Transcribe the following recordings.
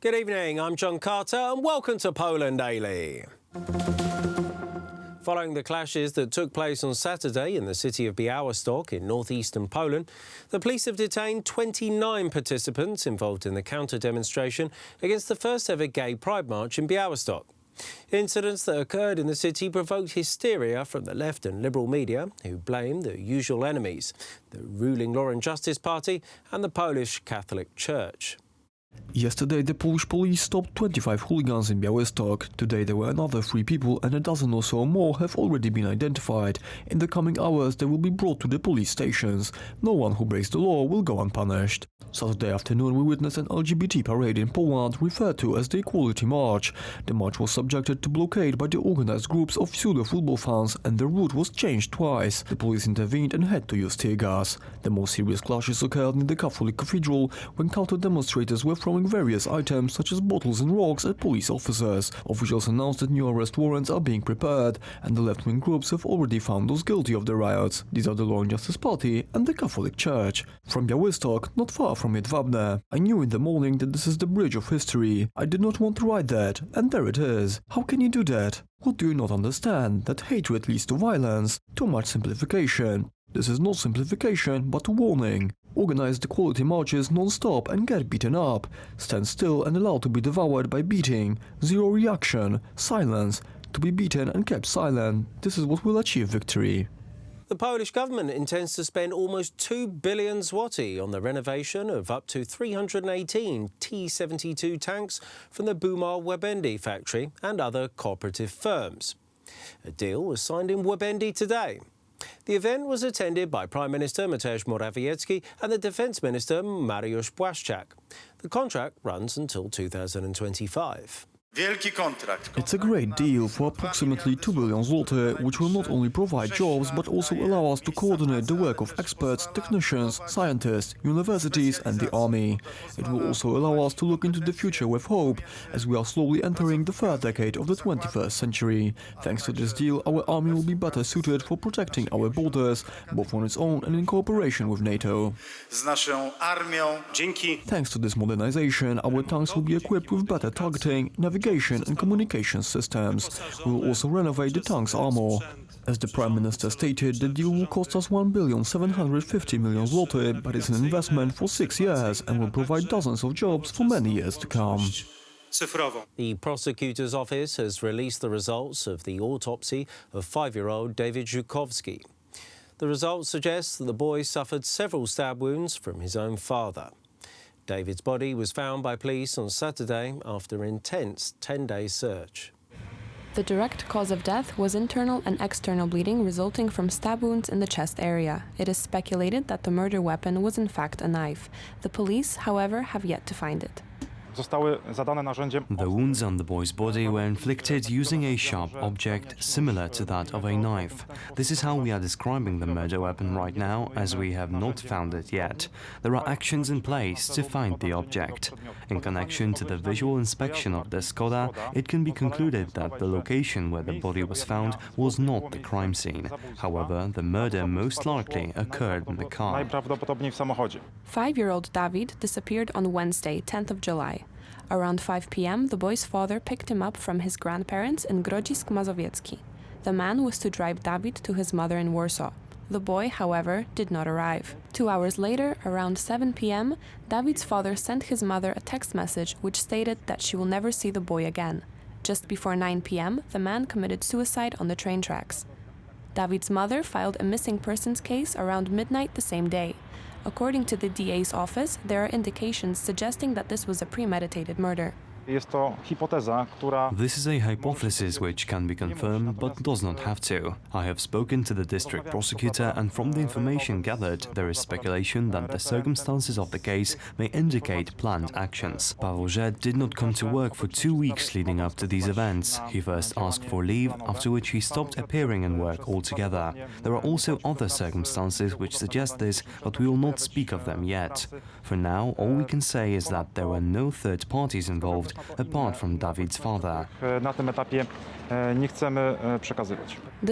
Good evening, I'm John Carter and welcome to Poland Daily. Following the clashes that took place on Saturday in the city of Białystok in northeastern Poland, the police have detained 29 participants involved in the counter-demonstration against the first-ever gay pride march in Białystok. Incidents that occurred in the city provoked hysteria from the left and liberal media, who blame the usual enemies, the ruling Law and Justice Party and the Polish Catholic Church. Yesterday, the Polish police stopped 25 hooligans in Białystok. Today, there were another 3 people and a dozen or so more have already been identified. In the coming hours, they will be brought to the police stations. No one who breaks the law will go unpunished. Saturday afternoon, we witnessed an LGBT parade in Poland, referred to as the Equality March. The march was subjected to blockade by the organized groups of pseudo-football fans, and the route was changed twice. The police intervened and had to use tear gas. The most serious clashes occurred in the Catholic Cathedral, when counter-demonstrators were throwing various items such as bottles and rocks at police officers. Officials announced that new arrest warrants are being prepared, and the left-wing groups have already found those guilty of the riots. These are the Law and Justice Party and the Catholic Church. From Białystok, not far from Jedwabne. I knew in the morning that this is the bridge of history. I did not want to write that, and there it is. How can you do that? What do you not understand? That hatred leads to violence. Too much simplification. This is not simplification, but a warning. Organize the equality marches non-stop and get beaten up. Stand still and allowed to be devoured by beating. Zero reaction. Silence. To be beaten and kept silent. This is what will achieve victory. The Polish government intends to spend almost 2 billion zloty on the renovation of up to 318 T-72 tanks from the Bumar Łabędy factory and other cooperative firms. A deal was signed in Łabędy today. The event was attended by Prime Minister Mateusz Morawiecki and the Defence Minister Mariusz Błaszczak. The contract runs until 2025. It's a great deal for approximately 2 billion zloty, which will not only provide jobs but also allow us to coordinate the work of experts, technicians, scientists, universities and the army. It will also allow us to look into the future with hope, as we are slowly entering the third decade of the 21st century. Thanks to this deal, our army will be better suited for protecting our borders, both on its own and in cooperation with NATO. Thanks to this modernization, our tanks will be equipped with better targeting, navigation and communication systems. We will also renovate the tank's armor. As the Prime Minister stated, the deal will cost us 1,750 million zloty, but it's an investment for 6 years and will provide dozens of jobs for many years to come. The prosecutor's office has released the results of the autopsy of 5-year-old David Żukowski. The results suggest that the boy suffered several stab wounds from his own father. David's body was found by police on Saturday after an intense 10-day search. The direct cause of death was internal and external bleeding resulting from stab wounds in the chest area. It is speculated that the murder weapon was in fact a knife. The police, however, have yet to find it. The wounds on the boy's body were inflicted using a sharp object similar to that of a knife. This is how we are describing the murder weapon right now, as we have not found it yet. There are actions in place to find the object. In connection to the visual inspection of the Skoda, it can be concluded that the location where the body was found was not the crime scene. However, the murder most likely occurred in the car. 5-year-old David disappeared on Wednesday, 10th of July. Around 5 p.m., the boy's father picked him up from his grandparents in Grodzisk Mazowiecki. The man was to drive David to his mother in Warsaw. The boy, however, did not arrive. 2 hours later, around 7 p.m., David's father sent his mother a text message which stated that she will never see the boy again. Just before 9 p.m., the man committed suicide on the train tracks. David's mother filed a missing persons case around midnight the same day. According to the DA's office, there are indications suggesting that this was a premeditated murder. This is a hypothesis which can be confirmed but does not have to. I have spoken to the district prosecutor, and from the information gathered, there is speculation that the circumstances of the case may indicate planned actions. Paweł Z. did not come to work for 2 weeks leading up to these events. He first asked for leave, after which he stopped appearing in work altogether. There are also other circumstances which suggest this, but we will not speak of them yet. For now, all we can say is that there were no third parties involved, apart from David's father. The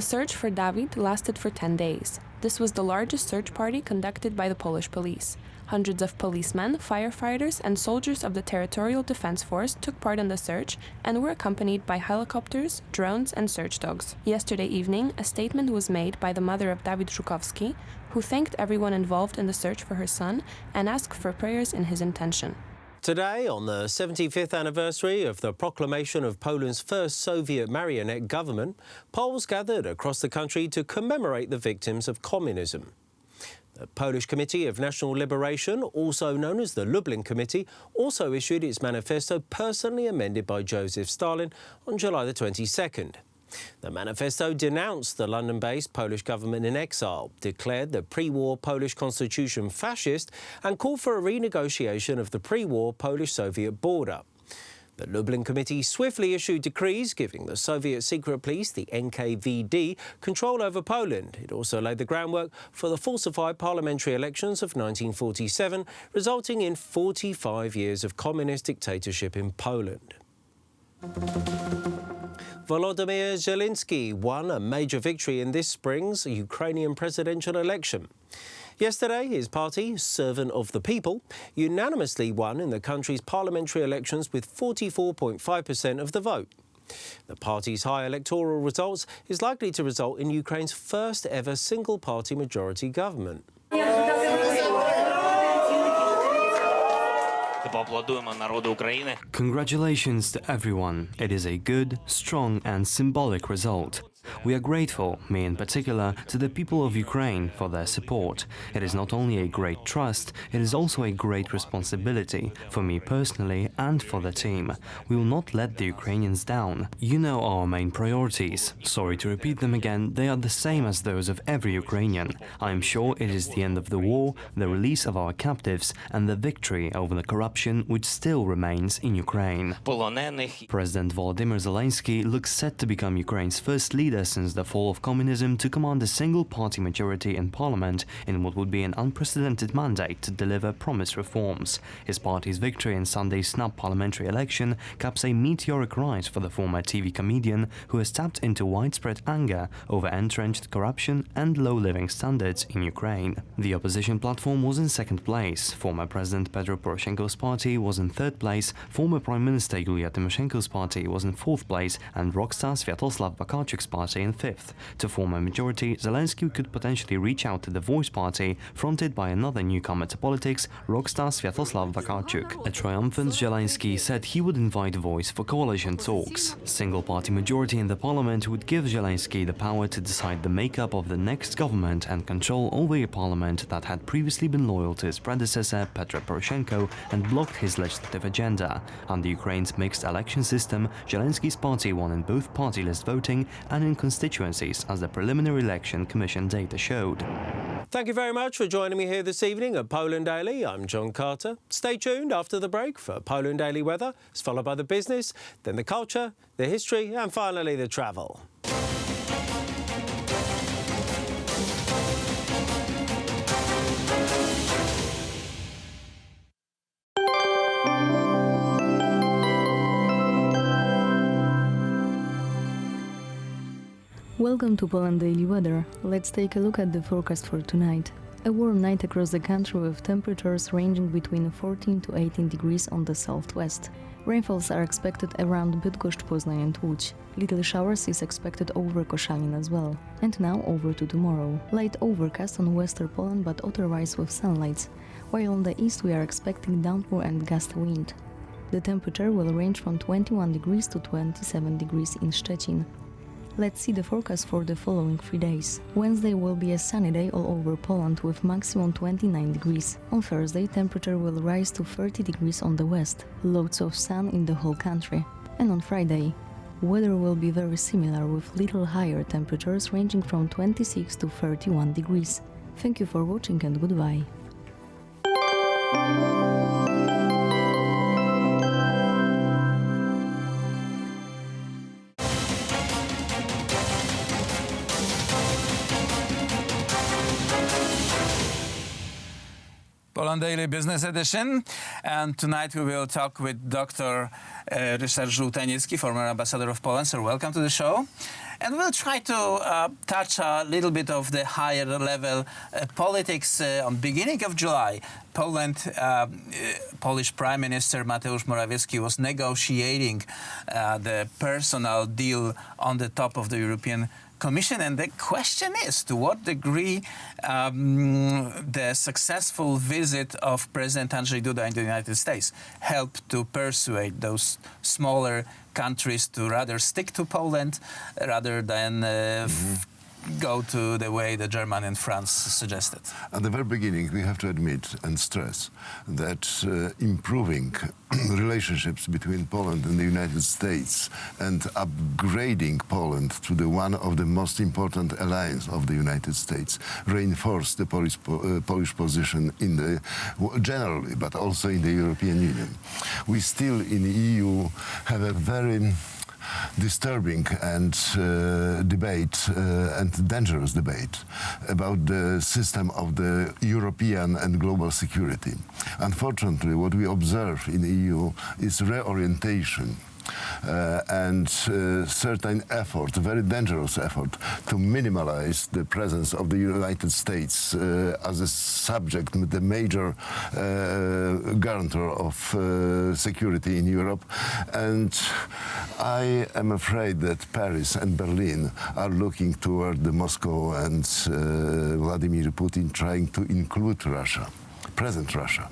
search for David lasted for 10 days. This was the largest search party conducted by the Polish police. Hundreds of policemen, firefighters, and soldiers of the Territorial Defense Force took part in the search and were accompanied by helicopters, drones, and search dogs. Yesterday evening, a statement was made by the mother of Dawid Żukowski, who thanked everyone involved in the search for her son and asked for prayers in his intention. Today, on the 75th anniversary of the proclamation of Poland's first Soviet marionette government, Poles gathered across the country to commemorate the victims of communism. The Polish Committee of National Liberation, also known as the Lublin Committee, also issued its manifesto personally amended by Joseph Stalin on July the 22nd. The manifesto denounced the London-based Polish government in exile, declared the pre-war Polish constitution fascist and called for a renegotiation of the pre-war Polish-Soviet border. The Lublin Committee swiftly issued decrees giving the Soviet secret police, the NKVD, control over Poland. It also laid the groundwork for the falsified parliamentary elections of 1947, resulting in 45 years of communist dictatorship in Poland. Volodymyr Zelensky won a major victory in this spring's Ukrainian presidential election. Yesterday, his party, Servant of the People, unanimously won in the country's parliamentary elections with 44.5% of the vote. The party's high electoral results is likely to result in Ukraine's first ever single-party majority government. Congratulations to everyone. It is a good, strong and symbolic result. We are grateful, me in particular, to the people of Ukraine for their support. It is not only a great trust, it is also a great responsibility, for me personally and for the team. We will not let the Ukrainians down. You know our main priorities. Sorry to repeat them again, they are the same as those of every Ukrainian. I am sure it is the end of the war, the release of our captives, and the victory over the corruption which still remains in Ukraine. President Volodymyr Zelensky looks set to become Ukraine's first leader since the fall of communism to command a single-party majority in parliament in what would be an unprecedented mandate to deliver promised reforms. His party's victory in Sunday's snap parliamentary election caps a meteoric rise for the former TV comedian who has tapped into widespread anger over entrenched corruption and low living standards in Ukraine. The opposition platform was in second place, former President Petro Poroshenko's party was in third place, former Prime Minister Yulia Tymoshenko's party was in fourth place, and rock star Sviatoslav Vakarchuk's party in fifth. To form a majority, Zelensky could potentially reach out to the Voice party, fronted by another newcomer to politics, rock star Sviatoslav Vakarchuk. A triumphant Zelensky said he would invite Voice for coalition talks. Single-party majority in the parliament would give Zelensky the power to decide the makeup of the next government and control over a parliament that had previously been loyal to his predecessor Petro Poroshenko and blocked his legislative agenda. Under Ukraine's mixed election system, Zelensky's party won in both party list voting and in constituencies, as the preliminary election commission data showed. Thank you very much for joining me here this evening at Poland Daily. I'm John Carter. Stay tuned after the break for Poland Daily weather. It's followed by the business, then the culture, the history, and finally the travel. Welcome to Poland Daily Weather. Let's take a look at the forecast for tonight. A warm night across the country with temperatures ranging between 14 to 18 degrees on the southwest. Rainfalls are expected around Bydgoszcz, Poznań and Łódź. Little showers is expected over Koszalin as well. And now over to tomorrow. Light overcast on western Poland but otherwise with sunlight, while on the east we are expecting downpour and gusty wind. The temperature will range from 21 degrees to 27 degrees in Szczecin. Let's see the forecast for the following 3 days. Wednesday will be a sunny day all over Poland with maximum 29 degrees. On Thursday, temperature will rise to 30 degrees on the west, loads of sun in the whole country. And on Friday, weather will be very similar with little higher temperatures ranging from 26 to 31 degrees. Thank you for watching and goodbye. Poland Daily Business Edition, and tonight we will talk with Dr. Ryszard Żółteniecki, former ambassador of Poland. Sir, welcome to the show. And we'll try to touch a little bit of the higher level politics. On beginning of July, Polish Prime Minister Mateusz Morawiecki was negotiating the personal deal on the top of the European Commission, and the question is to what degree the successful visit of President Andrzej Duda in the United States helped to persuade those smaller countries to rather stick to Poland rather than go to the way that Germany and France suggested. At the very beginning, we have to admit and stress that improving relationships between Poland and the United States and upgrading Poland to the one of the most important allies of the United States reinforced the Polish position in the generally, but also in the European Union. We still in the EU have a very disturbing and debate and dangerous debate about the system of the European and global security. Unfortunately, what we observe in the EU is reorientation and certain effort, very dangerous effort, to minimize the presence of the United States as a subject, the major guarantor of security in Europe. And I am afraid that Paris and Berlin are looking toward the Moscow and Vladimir Putin trying to include Russia, present Russia,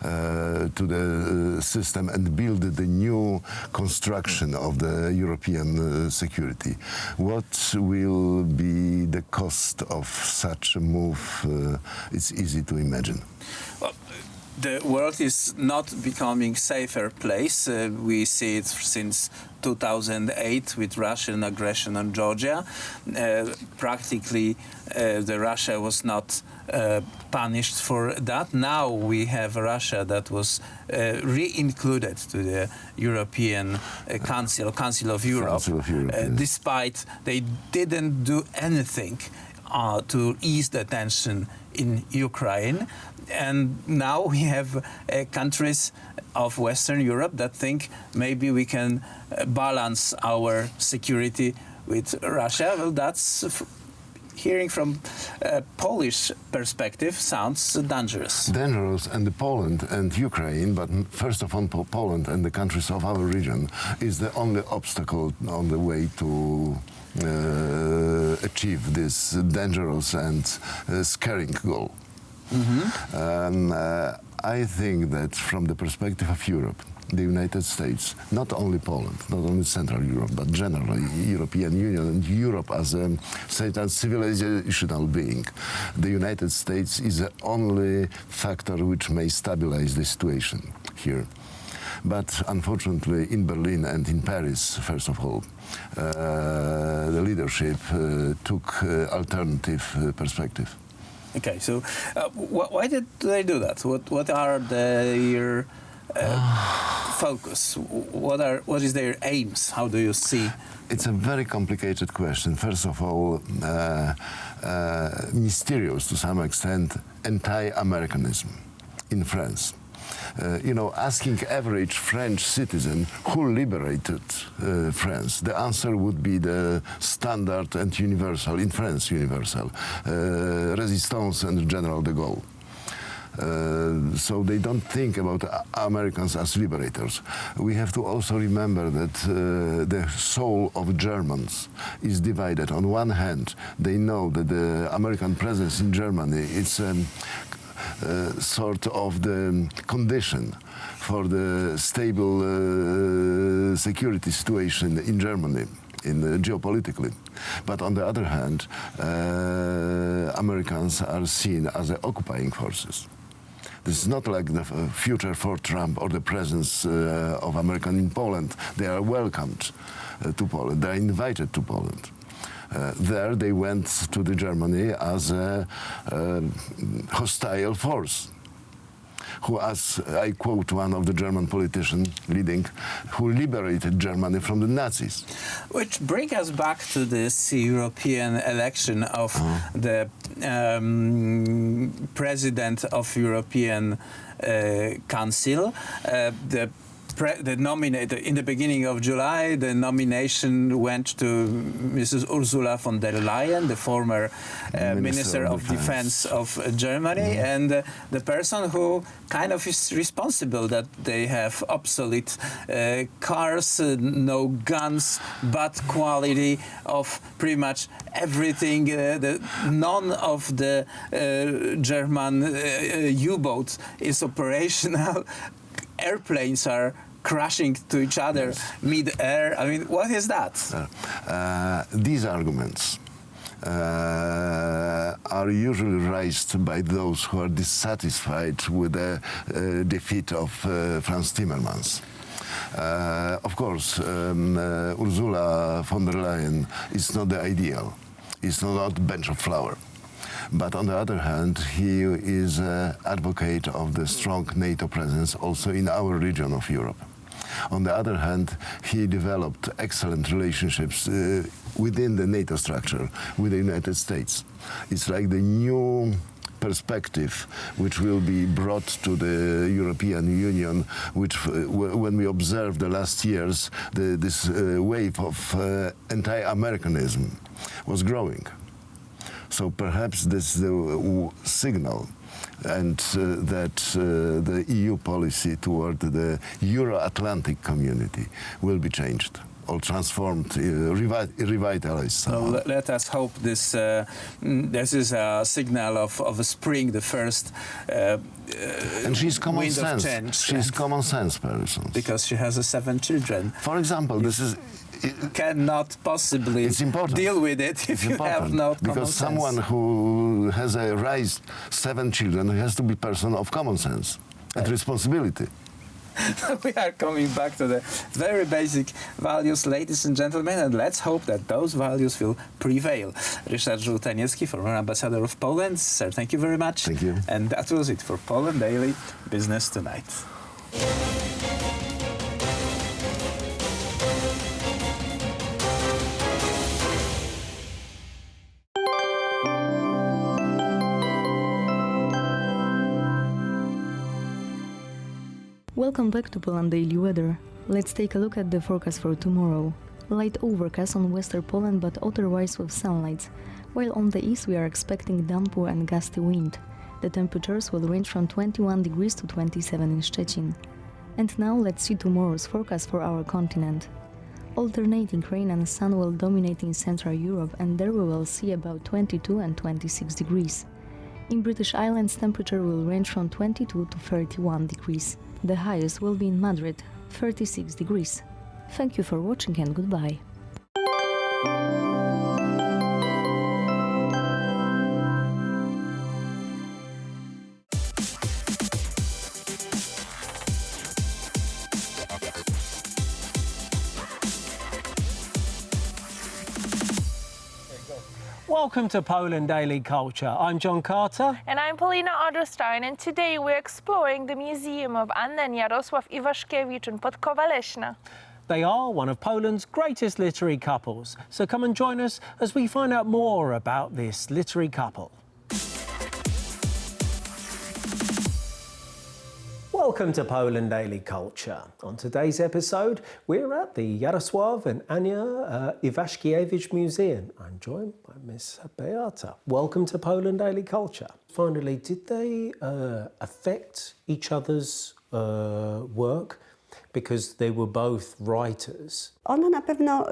to the system and build the new construction of the European security. What will be the cost of such a move? It's easy to imagine. Well, the world is not becoming a safer place. We see it since 2008 with Russian aggression on Georgia. Practically, the Russia was not punished for that. Now we have Russia that was re-included to the European Council of Europe, yes. Despite they didn't do anything to ease the tension in Ukraine. And now we have countries of Western Europe that think maybe we can balance our security with Russia. Well, that's hearing from a Polish perspective sounds dangerous. Dangerous, and Poland and Ukraine, but first of all Poland and the countries of our region, is the only obstacle on the way to achieve this dangerous and scaring goal. I think that from the perspective of Europe, the United States, not only Poland, not only Central Europe, but generally European Union and Europe as a civilizational being, the United States is the only factor which may stabilize the situation here. But unfortunately, in Berlin and in Paris, first of all, the leadership took alternative perspective. Okay, so why did they do that? What are their focus? What is their aims? How do you see? It's a very complicated question. First of all, mysterious to some extent, anti-Americanism in France. Asking average French citizen who liberated France, the answer would be the standard and universal, in France universal, Resistance and General de Gaulle. So they don't think about Americans as liberators. We have to also remember that the soul of Germans is divided. On one hand, they know that the American presence in Germany is sort of the condition for the stable security situation in Germany, geopolitically. But on the other hand, Americans are seen as occupying forces. This is not like the future for Trump or the presence of Americans in Poland. They are welcomed to Poland. They are invited to Poland. There they went to Germany as a hostile force, who, as I quote one of the German politicians leading, who liberated Germany from the Nazis. Which brings us back to this European election of the President of European Council. The in the beginning of July, the nomination went to Mrs. Ursula von der Leyen, the former Minister of Defense of Germany, and the person who kind of is responsible that they have obsolete cars, no guns, bad quality of pretty much everything. None of the German U-boats is operational. Airplanes are crashing to each other mid-air. I mean, what is that? These arguments are usually raised by those who are dissatisfied with the defeat of Franz Timmermans. Of course, Ursula von der Leyen is not the ideal. It's not a bench of flower. But on the other hand, he is an advocate of the strong NATO presence also in our region of Europe. On the other hand, he developed excellent relationships within the NATO structure with the United States. It's like the new perspective which will be brought to the European Union, which when we observed the last years, this wave of anti-Americanism was growing. So perhaps this is the signal, and that the EU policy toward the Euro-Atlantic community will be changed or transformed, revitalized. So let us hope this is a signal of a spring, the first and she's common wind sense. of change. She's common sense person. Because she has 7 children. For example, this is... cannot possibly deal with it if you have no common because sense. Someone who has raised 7 children has to be person of common sense and responsibility. We are coming back to the very basic values, ladies and gentlemen, and let's hope that those values will prevail. Ryszard Żółtaniecki, former ambassador of Poland. Sir, thank you very much. Thank you. And that was it for Poland Daily Business Tonight. Welcome back to Poland Daily Weather. Let's take a look at the forecast for tomorrow. Light overcast on western Poland but otherwise with sunlight, while on the east we are expecting downpour and gusty wind. The temperatures will range from 21 degrees to 27 in Szczecin. And now let's see tomorrow's forecast for our continent. Alternating rain and sun will dominate in Central Europe, and there we will see about 22 and 26 degrees. In British Islands, temperature will range from 22 to 31 degrees. The highest will be in Madrid, 36 degrees. Thank you for watching and goodbye. Welcome to Poland Daily Culture. I'm John Carter. And I'm Paulina Odrstein, and today we're exploring the Museum of Anna and Jarosław Iwaszkiewicz in Podkowa Leśna. They are one of Poland's greatest literary couples, so come and join us as we find out more about this literary couple. Welcome to Poland Daily Culture. On today's episode, we're at the Jarosław and Ania Iwaszkiewicz Museum. I'm joined by Miss Beata. Welcome to Poland Daily Culture. Finally, did they affect each other's work? Because they were both writers. Ona na pewno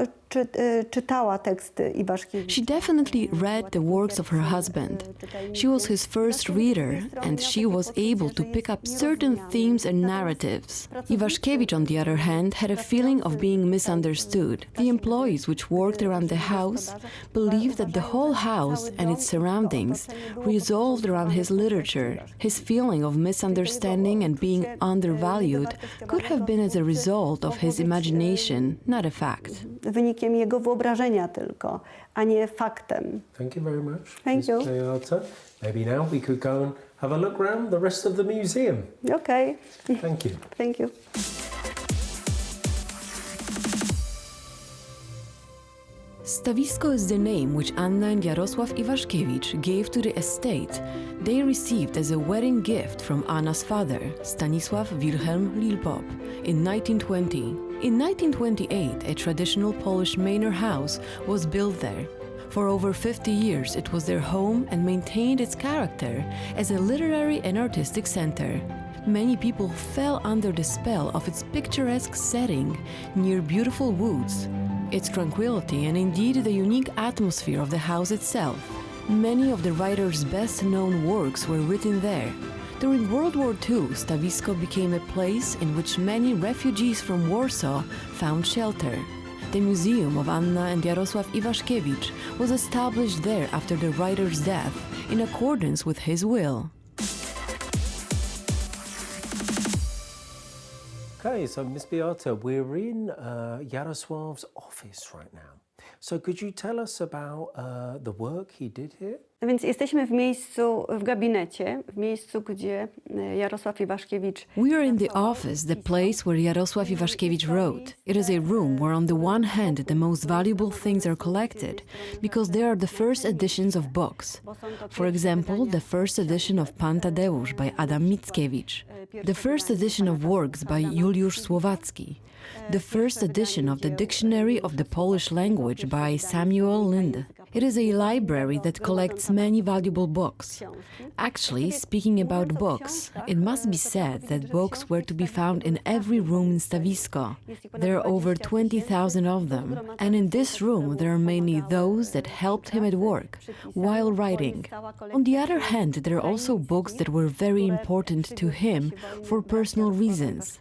czytała teksty Iwaszkiewicza. She definitely read the works of her husband. She was his first reader, and she was able to pick up certain themes and narratives. Iwaszkiewicz, on the other hand, had a feeling of being misunderstood. The employees which worked around the house believed that the whole house and its surroundings revolved around his literature. His feeling of misunderstanding and being undervalued could have been as a result of his imagination, not a fact. Wynikiem jego wyobrażenia tylko, a nie faktem. Thank you very much. Thank you. Beata. Maybe now we could go and have a look around the rest of the museum. Okay. Thank you. Thank you. Stawisko is the name which Anna and Jarosław Iwaszkiewicz gave to the estate they received as a wedding gift from Anna's father, Stanisław Wilhelm Lilpop, in 1920. In 1928, a traditional Polish manor house was built there. For over 50 years, it was their home and maintained its character as a literary and artistic center. Many people fell under the spell of its picturesque setting near beautiful woods, its tranquility, and indeed the unique atmosphere of the house itself. Many of the writer's best-known works were written there. During World War II, Stawisko became a place in which many refugees from Warsaw found shelter. The Museum of Anna and Jarosław Iwaszkiewicz was established there after the writer's death, in accordance with his will. Okay, so Miss Beata, we're in Jarosław's office right now. So could you tell us about the work he did here? Więc jesteśmy w miejscu, w gabinecie, w miejscu, gdzie Jarosław Iwaszkiewicz... We are in the office, the place where Jarosław Iwaszkiewicz wrote. It is a room where on the one hand the most valuable things are collected, because they are the first editions of books. For example, the first edition of Pan Tadeusz by Adam Mickiewicz, the first edition of works by Juliusz Słowacki, the first edition of the Dictionary of the Polish Language by Samuel Linde. It is a library that collects many valuable books. Actually, speaking about books, it must be said that books were to be found in every room in Stawisko. There are over 20,000 of them, and in this room there are mainly those that helped him at work, while writing. On the other hand, there are also books that were very important to him for personal reasons.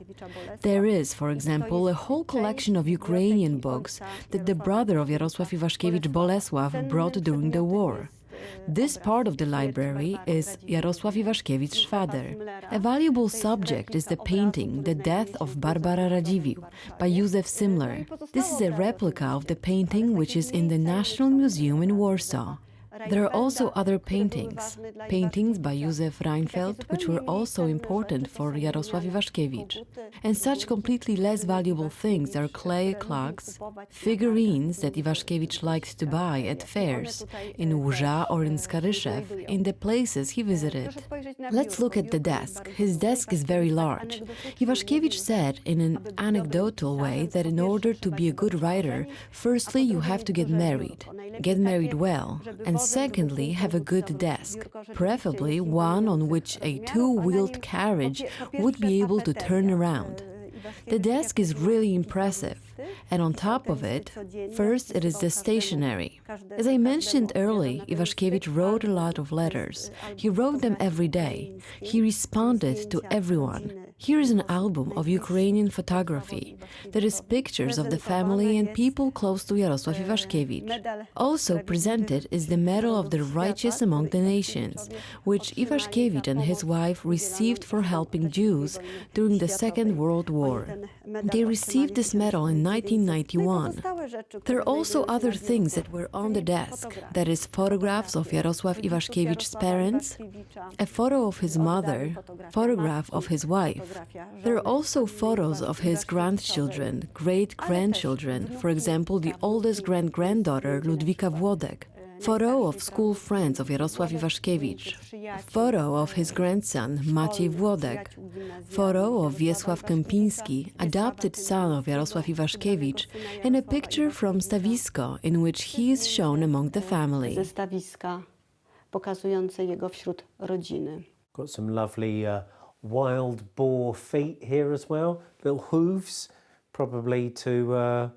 There is, for example, a whole collection of Ukrainian books that the brother of Jarosław Iwaszkiewicz, Bolesław, brought during the war. This part of the library is Jarosław Iwaszkiewicz's father. A valuable subject is the painting The Death of Barbara Radziwiłł by Józef Simler. This is a replica of the painting which is in the National Museum in Warsaw. There are also other paintings by Józef Reinfeldt, which were also important for Jarosław Iwaszkiewicz. And such completely less valuable things are clay clogs, figurines that Iwaszkiewicz liked to buy at fairs, in Łża or in Skaryszew, in the places he visited. Let's look at the desk. His desk is very large. Iwaszkiewicz said in an anecdotal way that in order to be a good writer, firstly you have to get married well, and secondly, have a good desk, preferably one on which a two-wheeled carriage would be able to turn around. The desk is really impressive, and on top of it, first it is the stationery. As I mentioned earlier, Iwaszkiewicz wrote a lot of letters. He wrote them every day. He responded to everyone. Here is an album of Ukrainian photography. There is pictures of the family and people close to Jarosław Iwaszkiewicz. Also presented is the Medal of the Righteous Among the Nations, which Iwaszkiewicz and his wife received for helping Jews during the Second World War. They received this medal in 1991. There are also other things that were on the desk. That is photographs of Jarosław Iwaszkiewicz's parents, a photo of his mother, photograph of his wife. There are also photos of his grandchildren, great-grandchildren, for example, the oldest grand-granddaughter, Ludwika Włodek, photo of school friends of Jarosław Iwaszkiewicz, photo of his grandson, Maciej Włodek, photo of Wiesław Kępiński, adopted son of Jarosław Iwaszkiewicz, and a picture from Stawisko in which he is shown among the family. Ze Stawiska, pokazujące jego wśród rodziny. Got some lovely wild boar feet here as well, little hooves, probably to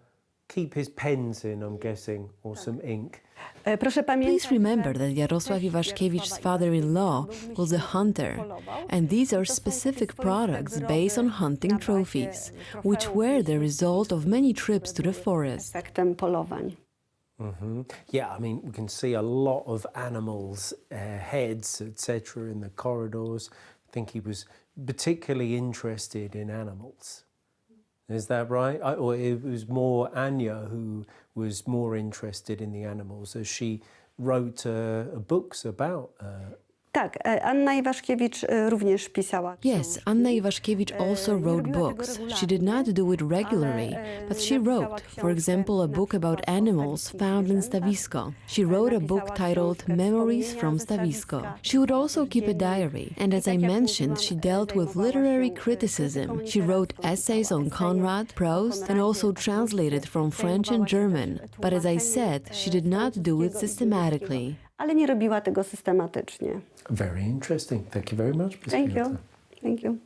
keep his pens in, I'm guessing, or some ink. Please remember that Jarosław Iwaszkiewicz's father-in-law was a hunter, and these are specific products based on hunting trophies, which were the result of many trips to the forest. Yeah, I mean, we can see a lot of animals' heads, etc., in the corridors. I think he was particularly interested in animals. Is that right? Or it was more Anya who was more interested in the animals, as she wrote books about Tak, Anna Iwaszkiewicz również pisała. Yes, Anna Iwaszkiewicz also wrote books. She did not do it regularly, but she wrote, for example, a book about animals found in Stawisko. She wrote a book titled Memories from Stawisko. She would also keep a diary, and as I mentioned, she dealt with literary criticism. She wrote essays on Conrad, Proust, and also translated from French and German. But as I said, she did not do it systematically. Ale nie robiła tego systematycznie. Very interesting. Thank you very much, Ms. Thank you. Piotr. Thank you.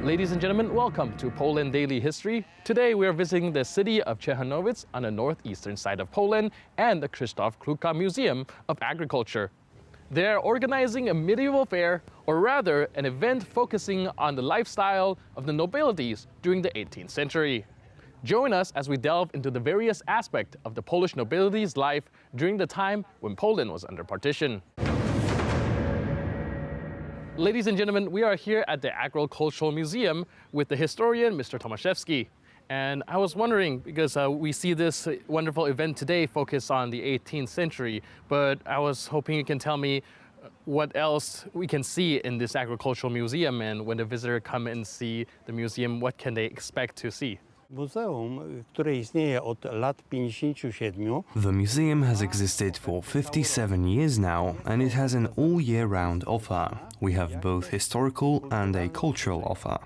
Ladies and gentlemen, welcome to Poland Daily History. Today we are visiting the city of Ciechanowiec on the northeastern side of Poland and the Krzysztof Kluka Museum of Agriculture. They are organizing a medieval fair, or rather an event focusing on the lifestyle of the nobilities during the 18th century. Join us as we delve into the various aspects of the Polish nobility's life during the time when Poland was under partition. Ladies and gentlemen, we are here at the Agricultural Museum with the historian, Mr. Tomaszewski. And I was wondering, because we see this wonderful event today focused on the 18th century, but I was hoping you can tell me what else we can see in this Agricultural Museum, and when the visitor come and see the museum, what can they expect to see? Muzeum, które istnieje od lat 57. The museum has existed for 57 years now, and it has an all-year-round offer. We have both historical and a cultural offer.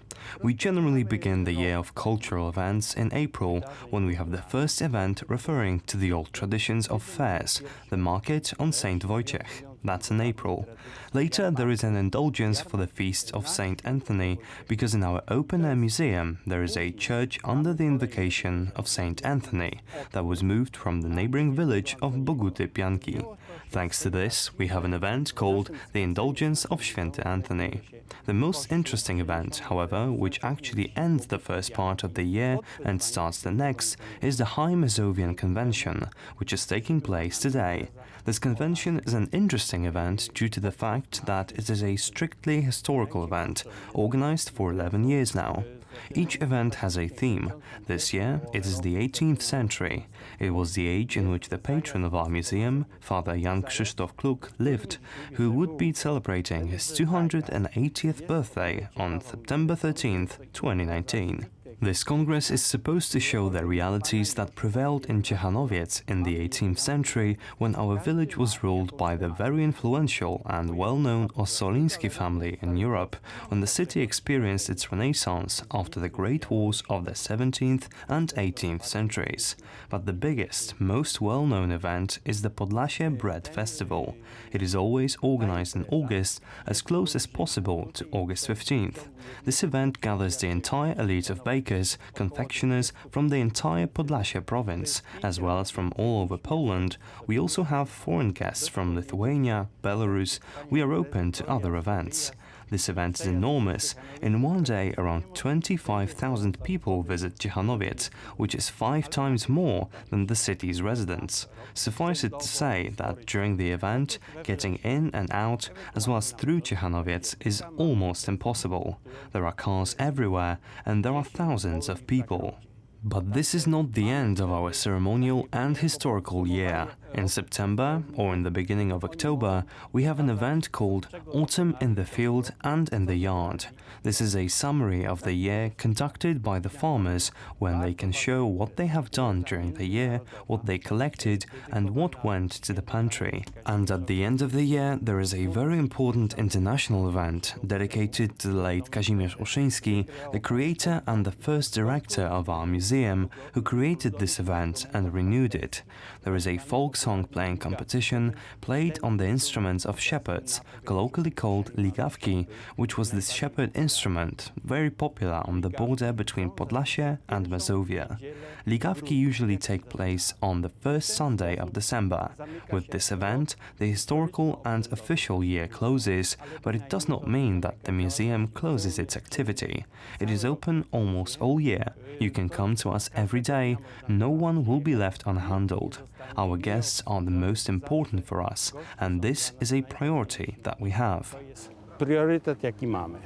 We generally begin the year of cultural events in April, when we have the first event referring to the old traditions of fairs, the market on St. Wojciech. That's in April. Later, there is an indulgence for the feast of St. Anthony, because in our open-air museum there is a church under the invocation of St. Anthony that was moved from the neighboring village of Boguty Pianki. Thanks to this, we have an event called the Indulgence of Święty Anthony. The most interesting event, however, which actually ends the first part of the year and starts the next, is the High Mazovian Convention, which is taking place today. This convention is an interesting event due to the fact that it is a strictly historical event, organized for 11 years now. Each event has a theme. This year, it is the 18th century. It was the age in which the patron of our museum, Father Jan Krzysztof Kluk, lived, who would be celebrating his 280th birthday on September 13th, 2019. This congress is supposed to show the realities that prevailed in Ciechanowiec in the 18th century, when our village was ruled by the very influential and well-known Ossoliński family in Europe, when the city experienced its renaissance after the great wars of the 17th and 18th centuries. But the biggest, most well-known event is the Podlasie Bread Festival. It is always organized in August, as close as possible to August 15th. This event gathers the entire elite of bakers, confectioners from the entire Podlasie province, as well as from all over Poland. We also have foreign guests from Lithuania, Belarus. We are open to other events. This event is enormous. In one day, around 25,000 people visit Ciechanowiec, which is 5 times more than the city's residents. Suffice it to say that during the event, getting in and out, as well as through Ciechanowiec, is almost impossible. There are cars everywhere, and there are thousands of people. But this is not the end of our ceremonial and historical year. In September, or in the beginning of October, we have an event called Autumn in the Field and in the Yard. This is a summary of the year conducted by the farmers, when they can show what they have done during the year, what they collected, and what went to the pantry. And at the end of the year, there is a very important international event dedicated to the late Kazimierz Olszyński, the creator and the first director of our museum, who created this event and renewed it. There is a folk song playing competition played on the instruments of shepherds, colloquially called ligawki, which was this shepherd instrument, very popular on the border between Podlasie and Mazovia. Ligawki usually take place on the first Sunday of December. With this event, the historical and official year closes, but it does not mean that the museum closes its activity. It is open almost all year. You can come to us every day. No one will be left unhandled. Our guests are the most important for us, and this is a priority that we have. Priorytet, jaki mamy.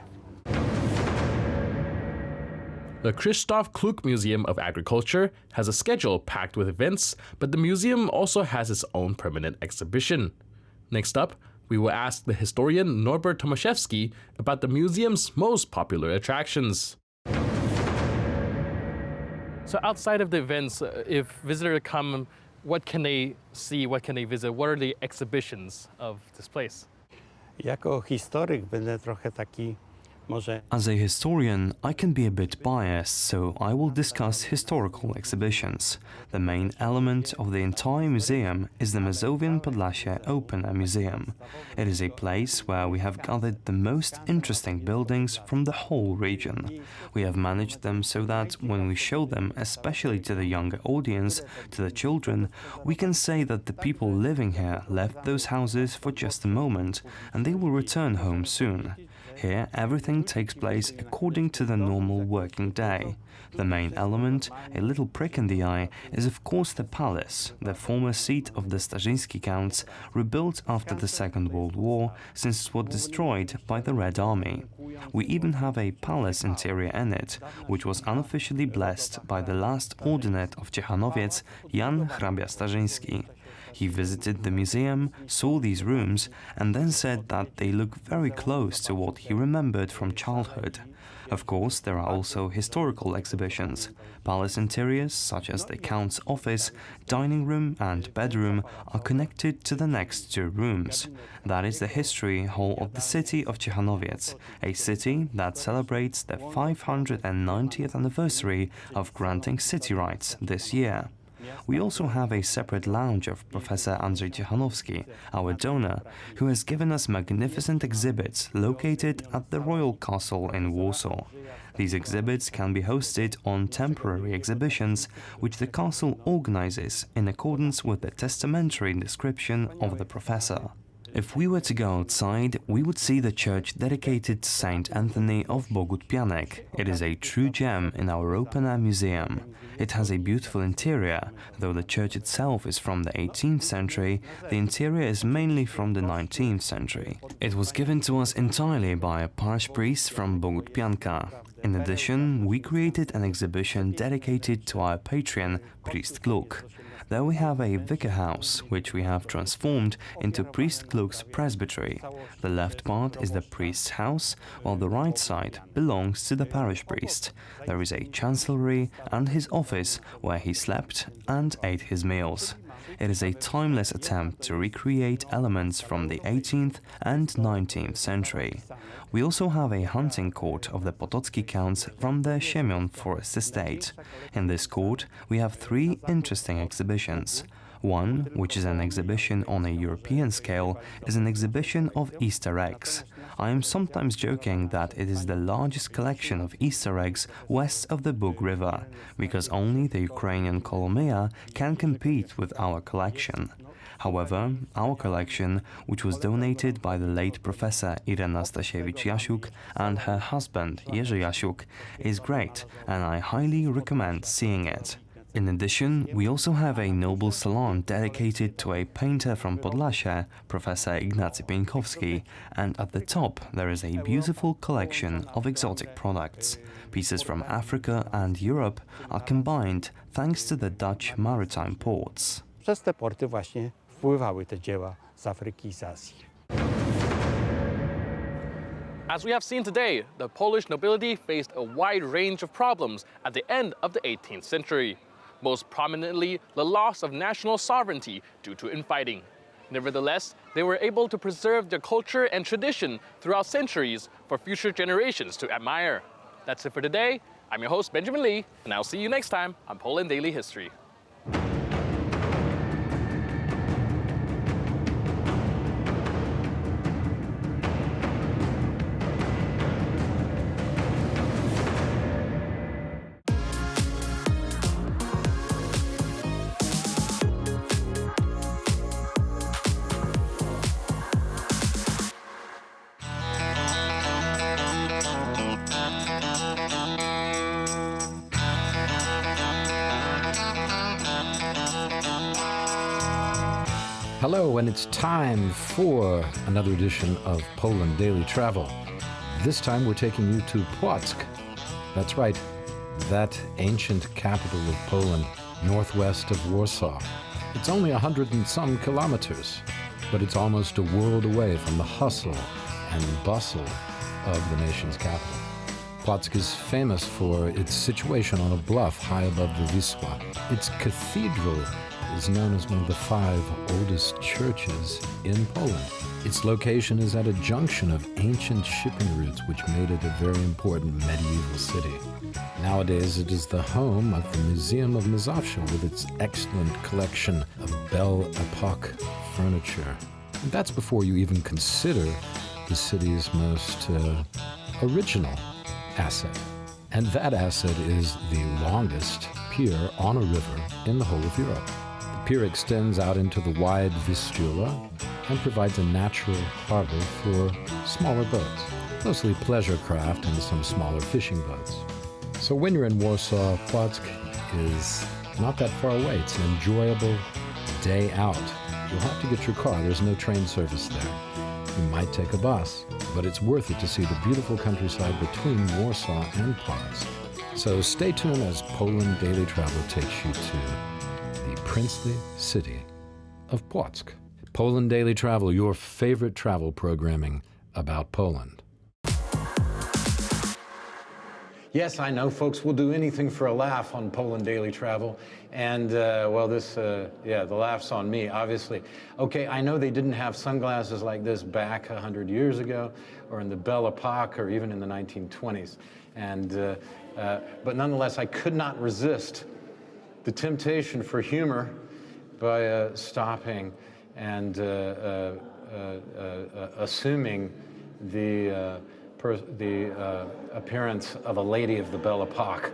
The Krzysztof Kluk Museum of Agriculture has a schedule packed with events, but the museum also has its own permanent exhibition. Next up, we will ask the historian Norbert Tomaszewski about the museum's most popular attractions. So outside of the events, if visitors come, what can they see, what can they visit? What are the exhibitions of this place? Jako historyk będę trochę taki As a historian, I can be a bit biased, so I will discuss historical exhibitions. The main element of the entire museum is the Mazovian Podlasie Open Air Museum. It is a place where we have gathered the most interesting buildings from the whole region. We have managed them so that when we show them, especially to the younger audience, to the children, we can say that the people living here left those houses for just a moment and they will return home soon. Here, everything takes place according to the normal working day. The main element, a little prick in the eye, is of course the palace, the former seat of the Starzyński counts, rebuilt after the Second World War, since it was destroyed by the Red Army. We even have a palace interior in it, which was unofficially blessed by the last ordinate of Ciechanowiec, Jan Hrabia Starzyński. He visited the museum, saw these rooms, and then said that they look very close to what he remembered from childhood. Of course, there are also historical exhibitions. Palace interiors, such as the Count's office, dining room and bedroom, are connected to the next two rooms. That is the history hall of the city of Ciechanowiec, a city that celebrates the 590th anniversary of granting city rights this year. We also have a separate lounge of Professor Andrzej Ciechanowski, our donor, who has given us magnificent exhibits located at the Royal Castle in Warsaw. These exhibits can be hosted on temporary exhibitions, which the castle organizes in accordance with the testamentary description of the professor. If we were to go outside, we would see the church dedicated to Saint Anthony of Bogut Pianek. It is a true gem in our open-air museum. It has a beautiful interior. Though the church itself is from the 18th century, the interior is mainly from the 19th century. It was given to us entirely by a parish priest from Bogut Pianka. In addition, we created an exhibition dedicated to our patron, Priest Kluk. There we have a vicar house, which we have transformed into Priest Kluk's presbytery. The left part is the priest's house, while the right side belongs to the parish priest. There is a chancellery and his office, where he slept and ate his meals. It is a timeless attempt to recreate elements from the 18th and 19th century. We also have a hunting court of the Potocki counts from the Siemion Forest Estate. In this court, we have three interesting exhibitions. One, which is an exhibition on a European scale, is an exhibition of Easter eggs. I am sometimes joking that it is the largest collection of Easter eggs west of the Bug River, because only the Ukrainian Kolomea can compete with our collection. However, our collection, which was donated by the late Professor Irena Stasiewicz-Jasiuk and her husband Jerzy Jasiuk, is great, and I highly recommend seeing it. In addition, we also have a noble salon dedicated to a painter from Podlasie, Professor Ignacy Pieńkowski, and at the top there is a beautiful collection of exotic products. Pieces from Africa and Europe are combined thanks to the Dutch maritime ports. Przez te porty właśnie wpływały te dzieła z Afryki i z Azji. As we have seen today, the Polish nobility faced a wide range of problems at the end of the 18th century. Most prominently, the loss of national sovereignty due to infighting. Nevertheless, they were able to preserve their culture and tradition throughout centuries for future generations to admire. That's it for today. I'm your host, Benjamin Lee, and I'll see you next time on Poland Daily History. Hello, and it's time for another edition of Poland Daily Travel. This time we're taking you to Płock. That's right, that ancient capital of Poland, northwest of Warsaw. It's only 100 and some kilometers, but it's almost a world away from the hustle and bustle of the nation's capital. Płock is famous for its situation on a bluff high above the Wisła. Its cathedral is known as one of the 5 oldest churches in Poland. Its location is at a junction of ancient shipping routes which made it a very important medieval city. Nowadays it is the home of the Museum of Mazowsza with its excellent collection of Belle Epoque furniture. And that's before you even consider the city's most original asset. And that asset is the longest pier on a river in the whole of Europe. The pier extends out into the wide Vistula and provides a natural harbor for smaller boats, mostly pleasure craft and some smaller fishing boats. So when you're in Warsaw, Płock is not that far away. It's an enjoyable day out. You'll have to get your car. There's no train service there. You might take a bus, but it's worth it to see the beautiful countryside between Warsaw and Płock. So stay tuned as Poland Daily Travel takes you to the princely city of Płock. Poland Daily Travel, your favorite travel programming about Poland. Yes, I know folks will do anything for a laugh on Poland Daily Travel. And, the laugh's on me, obviously. Okay, I know they didn't have sunglasses like this back 100 years ago, or in the Belle Epoque, or even in the 1920s. But nonetheless, I could not resist the temptation for humor by stopping and assuming the appearance of a lady of the Belle Epoque.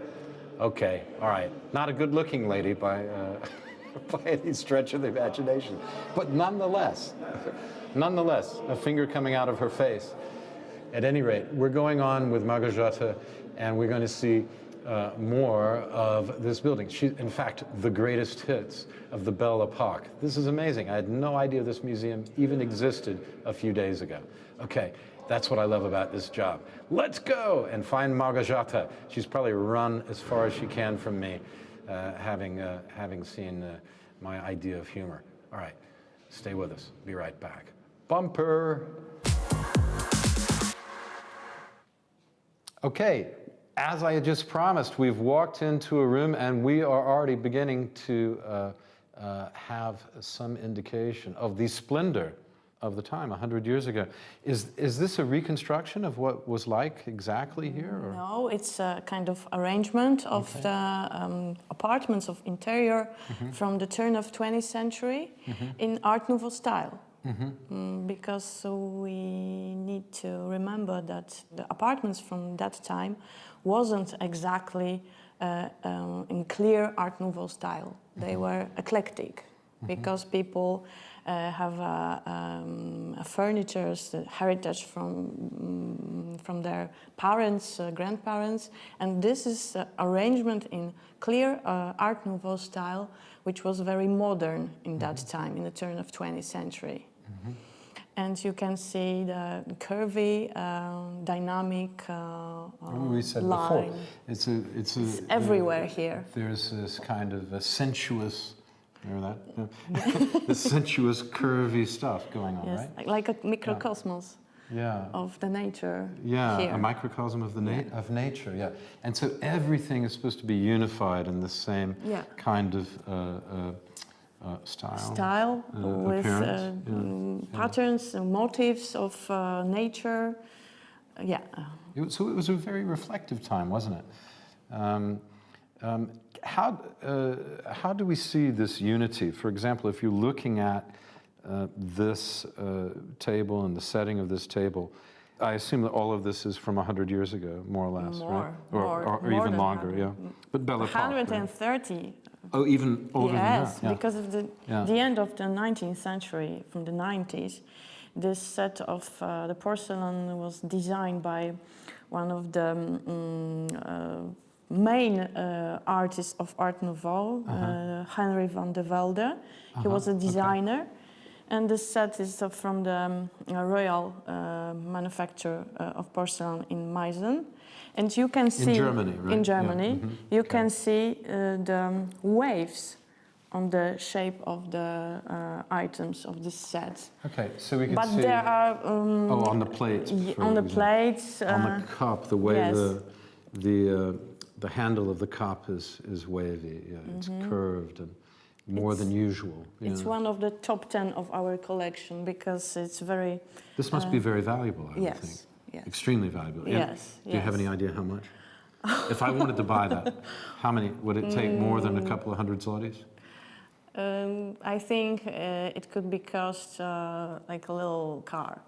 Okay, all right. Not a good-looking lady by any stretch of the imagination, but nonetheless, a finger coming out of her face. At any rate, we're going on with Małgorzata, and we're going to see more of this building. In fact, the greatest hits of the Belle Epoque. This is amazing. I had no idea this museum even existed a few days ago. Okay. That's what I love about this job. Let's go and find Małgorzata. She's probably run as far as she can from me, having seen my idea of humor. All right, stay with us. Be right back. Bumper. Okay, as I had just promised, we've walked into a room and we are already beginning to have some indication of the splendor of the time, 100 years ago. Is this a reconstruction of what was like exactly here? Or? No, it's a kind of arrangement of the apartments of interior from the turn of 20th century in Art Nouveau style. Because we need to remember that the apartments from that time wasn't exactly in clear Art Nouveau style. They were eclectic because people have furniture, heritage from their parents, grandparents, and this is arrangement in clear Art Nouveau style, which was very modern in that time, in the turn of 20th century. And you can see the curvy, dynamic we said line. Before, it's everywhere here. There's this kind of a sensuous. Remember that? The sensuous, curvy stuff going on, yes, right? Like a microcosmos of the nature. Yeah, here. a microcosm of of nature. Yeah, and so everything is supposed to be unified in the same kind of style with patterns and motifs of nature. So it was a very reflective time, wasn't it? How do we see this unity? For example, if you're looking at this table and the setting of this table, I assume that all of this is from 100 years ago, more or less, right? Or even longer, yeah. But Belle Epoque, 130. Right? Oh, even older than that? Yes, because of the end of the 19th century, from the 90s, this set of the porcelain was designed by one of the main artists of Art Nouveau, Henry van de Velde. He was a designer, And this set is from the Royal manufacturer of porcelain in Meissen. And you can see... In Germany, right? In Germany. Yeah. Mm-hmm. You can see the waves on the shape of the items of this set. Okay, so we can but see... But there are... on the plates. On the plates. On the cup, the way yes. the handle of the cup is wavy. Yeah, it's curved and more than usual. It's one of the top 10 of our collection because it's very... This must be very valuable, I would think. Yes. Extremely valuable. Yes. Do you have any idea how much? If I wanted to buy that, how many? Would it take more than a couple of hundred zlotys? I think it could be cost like a little car.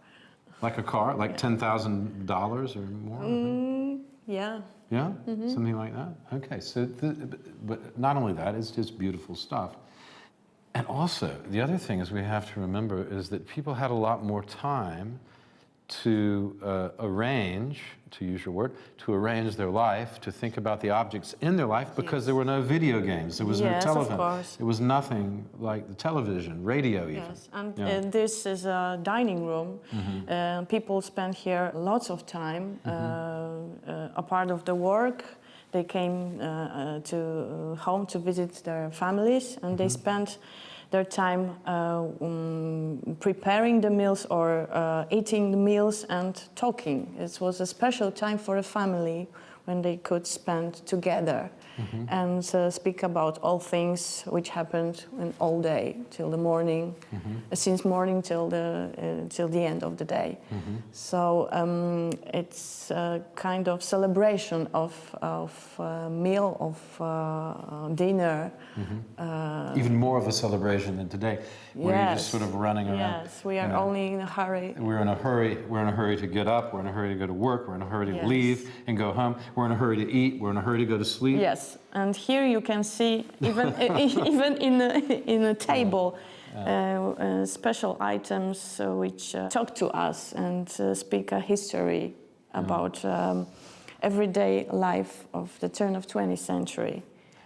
Like a car? Like $10,000 or more? Yeah. Yeah? Something like that? Okay, so, but not only that, it's just beautiful stuff. And also, the other thing is we have to remember is that people had a lot more time to arrange, to use your word, to arrange their life, to think about the objects in their life because there were no video games, there was no television. Of course. It was nothing like the television, radio even. Yes, and this is a dining room. People spend here lots of time, a part of the work. They came to home to visit their families and they spent their time preparing the meals or eating the meals and talking. It was a special time for a family when they could spend together and speak about all things which happened all day till the morning, since morning till the end of the day. So it's a kind of celebration of meal, of dinner. Even more of a celebration than today, where you're just sort of running around. Yes, we are only in a hurry. We're in a hurry. We're in a hurry to get up. We're in a hurry to go to work. We're in a hurry to leave and go home. We're in a hurry to eat. We're in a hurry to go to sleep. Yes, and here you can see even even in a table special items which talk to us and speak a history about everyday life of the turn of 20th century.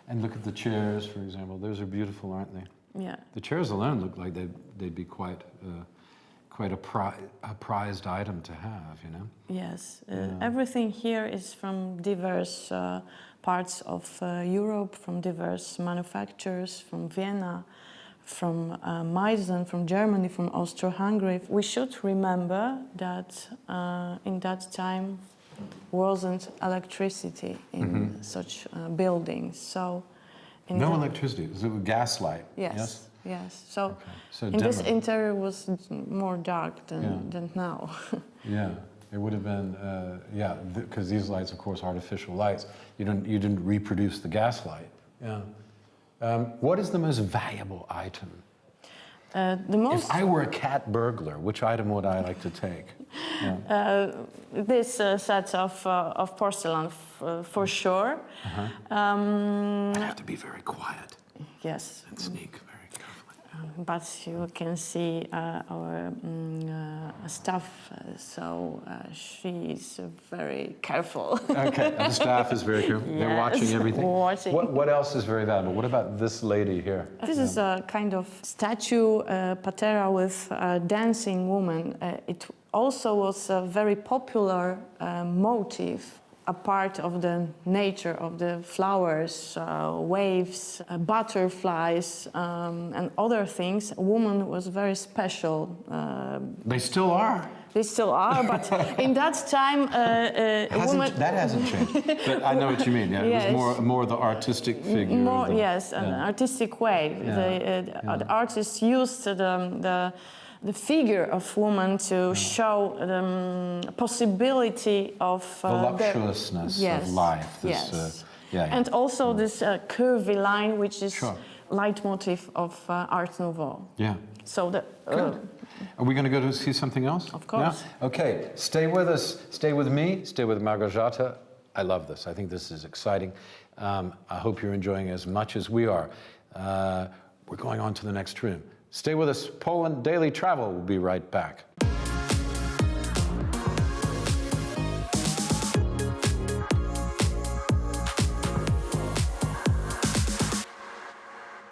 And look at the chairs, for example. Those are beautiful, aren't they? Yeah. The chairs alone look like they'd be quite a prized item to have, you know? Yes. Everything here is from diverse parts of Europe, from diverse manufacturers, from Vienna, from Meissen, from Germany, from Austro-Hungary. We should remember that in that time wasn't electricity in such buildings. So no electricity. It was a gaslight. Yes. Yes. So, okay. So in this interior was more dark than now. Yeah, it would have been. Because these lights, of course, artificial lights. You didn't reproduce the gaslight. Yeah. What is the most valuable item? If I were a cat burglar, which item would I like to take? Yeah. This set of porcelain, for sure. I have to be very quiet. Yes. And sneak very carefully. But you can see our staff, so she's very careful. Okay, the staff is very careful. Yes. They're watching everything. Watching. What else is very valuable? What about this lady here? This is a kind of statue, patera with a dancing woman. It also was a very popular motif, a part of the nature of the flowers, waves, butterflies, and other things. A woman was very special. They still are. They still are, but in that time, a woman... That hasn't changed. But I know what you mean. Yeah, yes. It was more the artistic figure. More, yes, an artistic way. Yeah. The artists used the figure of woman to show the possibility of the voluptuousness of life. This, and also this curvy line, which is leitmotif of Art Nouveau. Yeah. So the. Are we going to go to see something else? Of course. Yeah? Okay, stay with us. Stay with me. Stay with Małgorzata. I love this. I think this is exciting. I hope you're enjoying as much as we are. We're going on to the next room. Stay with us. Poland Daily Travel will be right back.